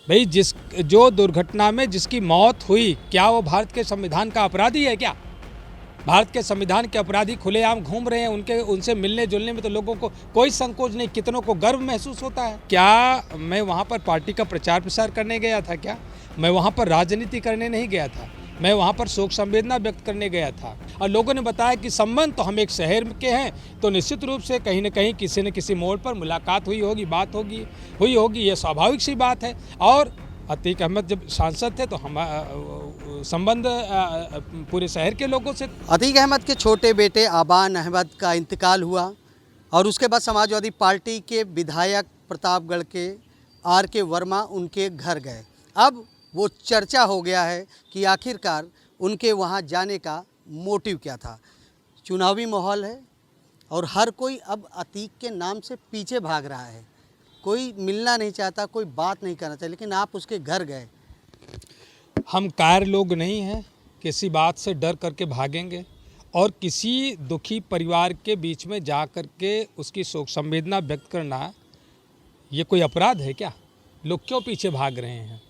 भाई जो दुर्घटना में जिसकी मौत हुई, क्या वो भारत के संविधान का अपराधी है क्या? भारत के संविधान के अपराधी खुलेआम घूम रहे हैं, उनसे मिलने जुलने में तो लोगों को कोई संकोच नहीं, कितनों को गर्व महसूस होता है। क्या मैं वहाँ पर पार्टी का प्रचार प्रसार करने गया था क्या? मैं वहाँ पर राजनीति करने नहीं गया था, मैं वहाँ पर शोक संवेदना व्यक्त करने गया था। और लोगों ने बताया कि संबंध तो हम एक शहर के हैं, तो निश्चित रूप से कहीं न कहीं किसी न किसी मोड़ पर मुलाकात हुई होगी, बात हुई होगी, ये स्वाभाविक सी बात है। और अतीक अहमद जब सांसद थे तो हम संबंध पूरे शहर के लोगों से। अतीक अहमद के छोटे बेटे आबान अहमद का इंतकाल हुआ और उसके बाद समाजवादी पार्टी के विधायक प्रतापगढ़ के R.K. वर्मा उनके घर गए। अब वो चर्चा हो गया है कि आखिरकार उनके वहाँ जाने का मोटिव क्या था। चुनावी माहौल है और हर कोई अब अतीक के नाम से पीछे भाग रहा है, कोई मिलना नहीं चाहता, कोई बात नहीं करना चाहता, लेकिन आप उसके घर गए। हम कायर लोग नहीं हैं, किसी बात से डर करके भागेंगे और किसी दुखी परिवार के बीच में जा कर के उसकी शोक संवेदना व्यक्त करना ये कोई अपराध है क्या? लोग क्यों पीछे भाग रहे हैं?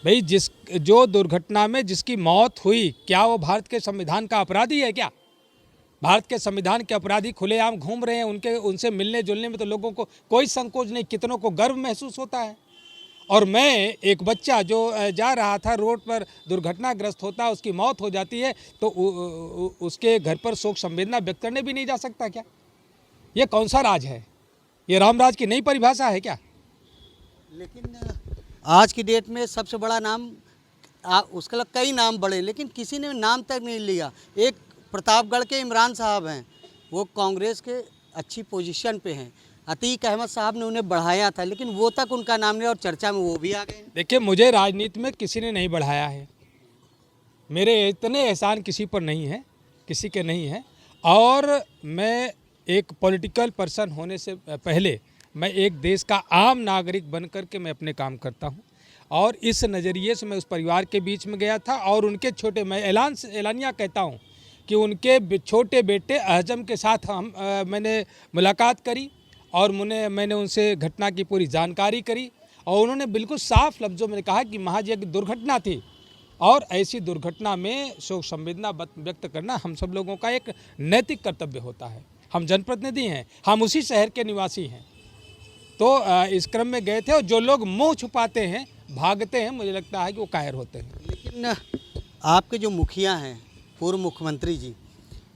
भाई जो दुर्घटना में जिसकी मौत हुई, क्या वो भारत के संविधान का अपराधी है क्या? भारत के संविधान के अपराधी खुलेआम घूम रहे हैं, उनसे मिलने जुलने में तो लोगों को कोई संकोच नहीं, कितनों को गर्व महसूस होता है। और मैं एक बच्चा जो जा रहा था रोड पर, दुर्घटनाग्रस्त होता, उसकी मौत हो जाती है तो उसके घर पर शोक संवेदना व्यक्त करने भी नहीं जा सकता क्या? ये कौन सा राज है? ये रामराज की नई परिभाषा है क्या? लेकिन आज की डेट में सबसे बड़ा नाम उसका कई नाम बड़े, लेकिन किसी ने नाम तक नहीं लिया। एक प्रतापगढ़ के इमरान साहब हैं, वो कांग्रेस के अच्छी पोजीशन पे हैं। अतीक अहमद साहब ने उन्हें बढ़ाया था, लेकिन वो तक उनका नाम नहीं और चर्चा में वो भी आ गए। देखिए, मुझे राजनीति में किसी ने नहीं बढ़ाया है, मेरे इतने एहसान किसी पर नहीं है, किसी के नहीं है। और मैं एक पॉलिटिकल पर्सन होने से पहले मैं एक देश का आम नागरिक बन कर के मैं अपने काम करता हूं, और इस नज़रिए से मैं उस परिवार के बीच में गया था। और उनके छोटे, मैं एलानिया कहता हूं कि उनके छोटे बेटे अहजम के साथ मैंने मुलाकात करी और मैंने उनसे घटना की पूरी जानकारी करी, और उन्होंने बिल्कुल साफ लफ्ज़ों में कहा कि महज एक दुर्घटना थी, और ऐसी दुर्घटना में शोक संवेदना व्यक्त करना हम सब लोगों का एक नैतिक कर्तव्य होता है। हम जनप्रतिनिधि हैं, हम उसी शहर के निवासी हैं, तो इस क्रम में गए थे। और जो लोग मुंह छुपाते हैं, भागते हैं, मुझे लगता है कि वो कायर होते हैं। लेकिन आपके जो मुखिया हैं, पूर्व मुख्यमंत्री जी,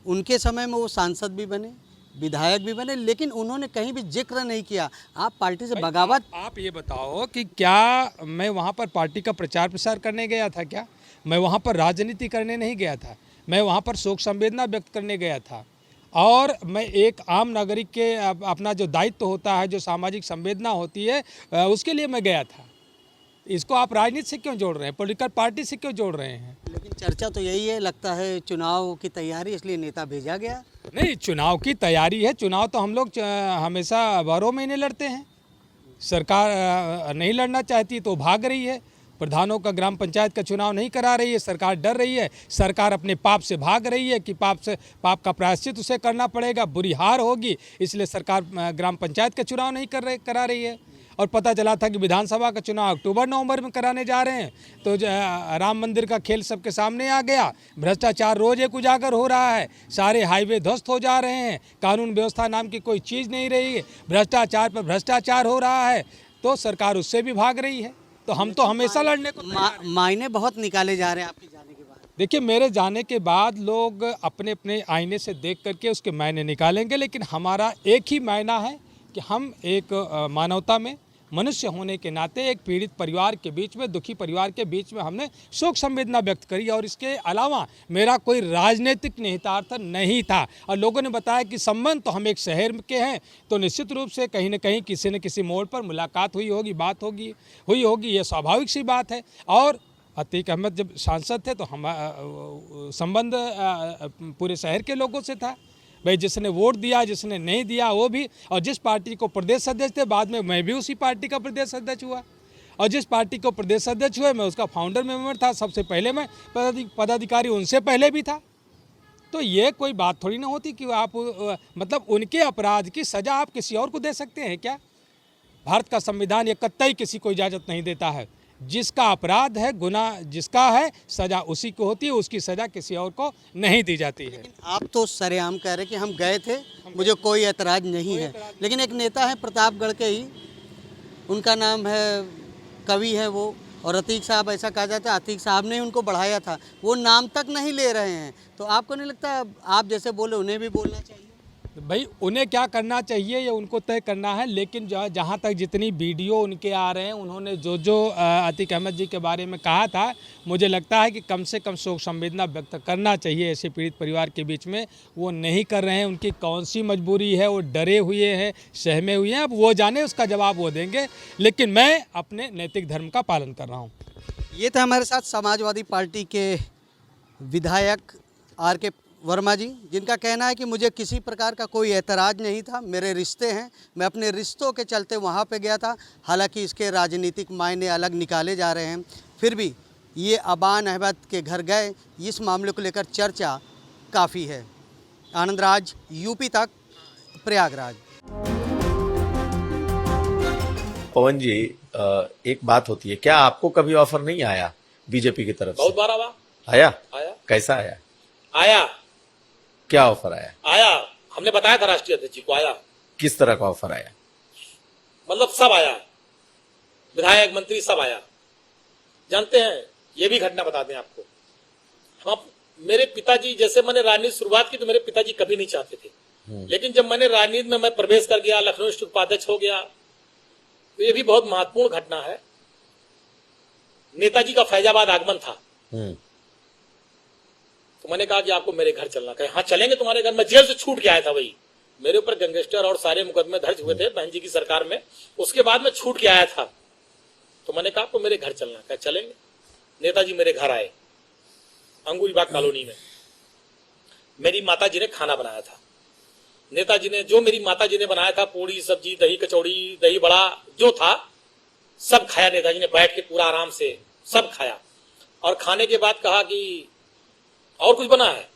उनके समय में वो सांसद भी बने, विधायक भी बने, लेकिन उन्होंने कहीं भी जिक्र नहीं किया। आप पार्टी से बगावत। आप ये बताओ कि क्या मैं वहाँ पर पार्टी का प्रचार प्रसार करने गया था क्या? मैं वहाँ पर राजनीति करने नहीं गया था, मैं वहाँ पर शोक संवेदना व्यक्त करने गया था। और मैं एक आम नागरिक के अपना जो दायित्व होता है, जो सामाजिक संवेदना होती है, उसके लिए मैं गया था। इसको आप राजनीति से क्यों जोड़ रहे हैं, पॉलिटिकल पार्टी से क्यों जोड़ रहे हैं? लेकिन चर्चा तो यही है, लगता है चुनाव की तैयारी, इसलिए नेता भेजा गया। नहीं, चुनाव की तैयारी है। चुनाव तो हम लोग हमेशा 12 महीने लड़ते हैं। सरकार नहीं लड़ना चाहती तो भाग रही है, प्रधानों का ग्राम पंचायत का चुनाव नहीं करा रही है, सरकार डर रही है, सरकार अपने पाप से भाग रही है कि पाप का प्रायश्चित उसे करना पड़ेगा, बुरी हार होगी, इसलिए सरकार ग्राम पंचायत का चुनाव नहीं करा रही है। और पता चला था कि विधानसभा का चुनाव अक्टूबर-नवंबर में कराने जा रहे हैं, तो राम मंदिर का खेल सबके सामने आ गया। भ्रष्टाचार रोज एक उजागर हो रहा है, सारे हाईवे ध्वस्त हो जा रहे हैं, कानून व्यवस्था नाम की कोई चीज़ नहीं रही है, भ्रष्टाचार पर भ्रष्टाचार हो रहा है, तो सरकार उससे भी भाग रही है। तो हम तो हमेशा लड़ने को मायने बहुत निकाले जा रहे हैं आपके जाने के बाद। देखिए, मेरे जाने के बाद लोग अपने अपने आईने से देख करके उसके मायने निकालेंगे, लेकिन हमारा एक ही मायना है कि हम एक मानवता में मनुष्य होने के नाते एक पीड़ित परिवार के बीच में, दुखी परिवार के बीच में हमने शोक संवेदना व्यक्त करी, और इसके अलावा मेरा कोई राजनीतिक निहितार्थ नहीं था। और लोगों ने बताया कि संबंध तो हम एक शहर के हैं, तो निश्चित रूप से कहीं न कहीं किसी न किसी मोड़ पर मुलाकात हुई होगी, बात हुई होगी, ये स्वाभाविक सी बात है। और अतीक अहमद जब सांसद थे तो हम संबंध पूरे शहर के लोगों से था। भाई, जिसने वोट दिया, जिसने नहीं दिया वो भी, और जिस पार्टी को प्रदेश अध्यक्ष थे, बाद में मैं भी उसी पार्टी का प्रदेश अध्यक्ष हुआ, और जिस पार्टी को प्रदेश अध्यक्ष हुए मैं उसका फाउंडर मेंबर था। सबसे पहले मैं पदाधिकारी उनसे पहले भी था। तो ये कोई बात थोड़ी ना होती कि आप मतलब उनके अपराध की सज़ा आप किसी और को दे सकते हैं क्या? भारत का संविधान ये कतई किसी को इजाज़त नहीं देता है जिसका अपराध है, गुनाह जिसका है, सज़ा उसी को होती है, उसकी सज़ा किसी और को नहीं दी जाती है। आप तो सरेआम कह रहे कि हम गए थे, मुझे कोई ऐतराज़ नहीं है, लेकिन एक नेता है प्रतापगढ़ के ही, उनका नाम है, कवि है वो, और अतीक साहब, ऐसा कहा जाता है अतीक साहब ने ही उनको बढ़ाया था, वो नाम तक नहीं ले रहे हैं। तो आपको नहीं लगता आप जैसे बोले उन्हें भी बोलना चाहिए? भाई उन्हें क्या करना चाहिए ये उनको तय करना है, लेकिन जहाँ तक जितनी वीडियो उनके आ रहे हैं, उन्होंने जो अतीक अहमद जी के बारे में कहा था, मुझे लगता है कि कम से कम शोक संवेदना व्यक्त करना चाहिए ऐसे पीड़ित परिवार के बीच में। वो नहीं कर रहे हैं, उनकी कौन सी मजबूरी है, वो डरे हुए हैं, सहमे हुए हैं, अब वो जाने, उसका जवाब वो देंगे, लेकिन मैं अपने नैतिक धर्म का पालन कर रहा हूँ। ये था हमारे साथ समाजवादी पार्टी के विधायक R.K. वर्मा जी, जिनका कहना है कि मुझे किसी प्रकार का कोई ऐतराज़ नहीं था, मेरे रिश्ते हैं, मैं अपने रिश्तों के चलते वहाँ पे गया था। हालांकि इसके राजनीतिक मायने अलग निकाले जा रहे हैं, फिर भी ये अबान अहमद के घर गए, इस मामले को लेकर चर्चा काफ़ी है। आनंद राज, यूपी तक, प्रयागराज। पवन जी, एक बात होती है, क्या आपको कभी ऑफर नहीं आया बीजेपी की तरफ से? बहुत बार आया। कैसा आया? आया क्या ऑफर आया? हमने बताया था राष्ट्रीय अध्यक्ष जी को। आया किस तरह का ऑफर आया? मतलब सब आया, विधायक मंत्री सब आया। जानते हैं, ये भी घटना बता दें आपको, हम मेरे पिताजी, जैसे मैंने राजनीति शुरुआत की तो मेरे पिताजी कभी नहीं चाहते थे, लेकिन जब मैंने राजनीति में मैं प्रवेश कर गया, लखनऊ डिस्ट्रिक्ट उपाध्यक्ष हो गया, तो ये भी बहुत महत्वपूर्ण घटना है। नेताजी का फैजाबाद आगमन था, तो मैंने कहा कि आपको मेरे घर चलना। कहे हाँ चलेंगे तुम्हारे घर। मैं जेल से छूट के आया था, वही मेरे ऊपर गैंगस्टर और सारे मुकदमे दर्ज हुए थे बहन जी की सरकार में, उसके बाद मैं छूट के आया था। तो मैंने कहा आपको मेरे घर चलना। कहे चलेंगे। नेताजी मेरे घर आए, अंगूरी बाग कॉलोनी में। मेरी माता जी ने खाना बनाया था। नेताजी ने, जो मेरी माता जी ने बनाया था, पूड़ी सब्जी, दही कचौड़ी, दही बड़ा जो था, सब खाया। नेताजी ने बैठ के पूरा आराम से सब खाया, और खाने के बाद कहा कि और कुछ बना है?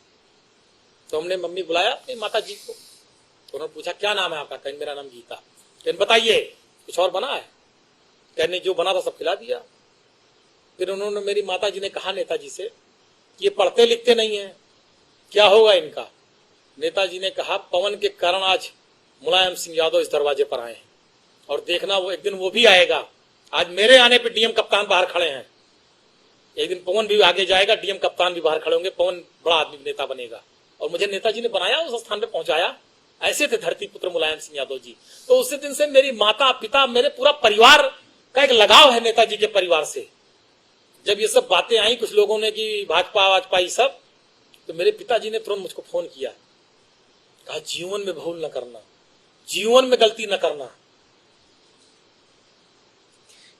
तो हमने मम्मी बुलाया अपनी माता जी को, तो उन्होंने पूछा क्या नाम है आपका? कहीं मेरा नाम गीता। कहने बताइए कुछ और बना है? कहने जो बना था सब खिला दिया। फिर उन्होंने, मेरी माता जी ने कहा नेताजी से, ये पढ़ते लिखते नहीं है, क्या होगा इनका? नेताजी ने कहा पवन के कारण आज मुलायम सिंह यादव इस दरवाजे पर आए हैं, और देखना वो एक दिन वो भी आएगा। आज मेरे आने पर डीएम कप्तान बाहर खड़े हैं, एक दिन पवन भी आगे जाएगा, डीएम कप्तान भी बाहर खड़े होंगे, पवन बड़ा आदमी नेता बनेगा। और मुझे नेताजी ने बनाया, उस स्थान पे पहुंचाया। ऐसे थे धरती पुत्र मुलायम सिंह यादव जी। तो उसी दिन से मेरी माता पिता, मेरे पूरा परिवार का एक लगाव है नेताजी के परिवार से। जब ये सब बातें आई कुछ लोगों ने कि भाजपा वाजपा ये सब, तो मेरे पिताजी ने तुरंत मुझको फोन किया, कहा जीवन में भूल न करना, जीवन में गलती न करना।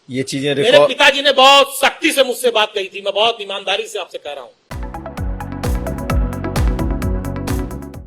ये चीजें मेरे पिताजी ने बहुत सख्ती से मुझसे बात कही थी, मैं बहुत ईमानदारी से आपसे कह रहा हूं।